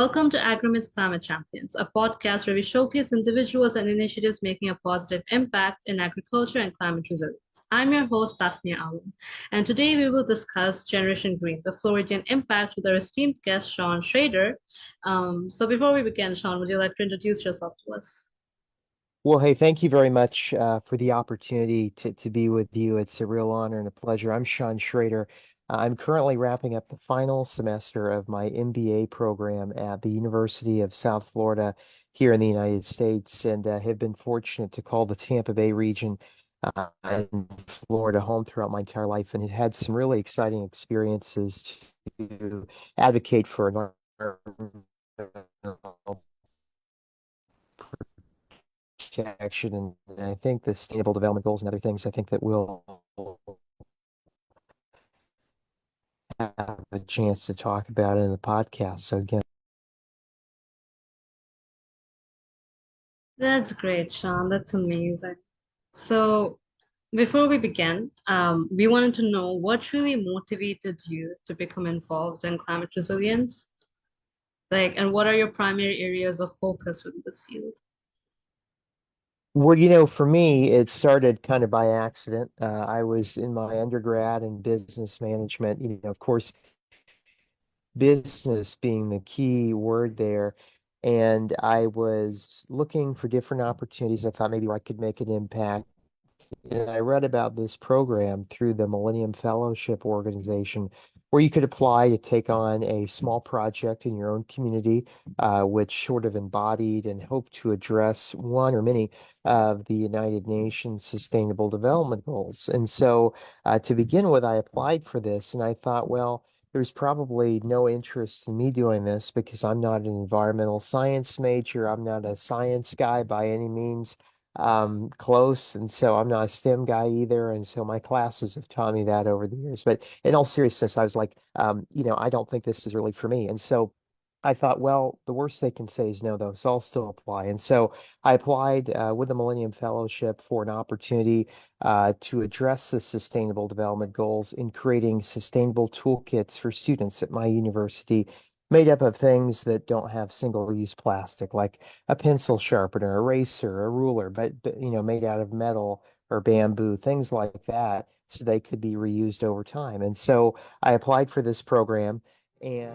Welcome to Agrimate's Climate Champions, a podcast where we showcase individuals and initiatives making a positive impact in agriculture and climate resilience. I'm your host, Tasnia Alam, and today we will discuss Generation Green, the Floridian impact, with our esteemed guest, Sean Schrader. So before we begin, Sean, would you like to introduce yourself to us? Well, hey, thank you very much for the opportunity to be with you. It's a real honor and a pleasure. I'm Sean Schrader. I'm currently wrapping up the final semester of my MBA program at the University of South Florida here in the United States, and have been fortunate to call the Tampa Bay region in Florida home throughout my entire life, and have had some really exciting experiences to advocate for environmental action, and I think the sustainable development goals and other things I think that we'll have a chance to talk about in the podcast. So again, That's great, Sean. That's amazing. So before we begin, we wanted to know what really motivated you to become involved in climate resilience? And what are your primary areas of focus within this field? well, for me, it started kind of by accident. I was in my undergrad in business management, of course, business being the key word there. And I was looking for different opportunities. I thought maybe I could make an impact. And I read about this program through the Millennium Fellowship Organization where you could apply to take on a small project in your own community, which sort of embodied and hoped to address one or many of the United Nations Sustainable Development Goals. And so to begin with, I applied for this and I thought, well, there's probably no interest in me doing this because I'm not an environmental science major. I'm not a science guy by any means close, and so I'm not a STEM guy either, and so my classes have taught me that over the years. But in all seriousness, I was like, I don't think this is really for me. And so I thought, well, the worst they can say is no, though, so I'll still apply. And so I applied with the Millennium Fellowship for an opportunity to address the Sustainable Development Goals in creating sustainable toolkits for students at my university, made up of things that don't have single-use plastic, like a pencil sharpener, eraser, a ruler, but made out of metal or bamboo, things like that, so they could be reused over time. And so I applied for this program and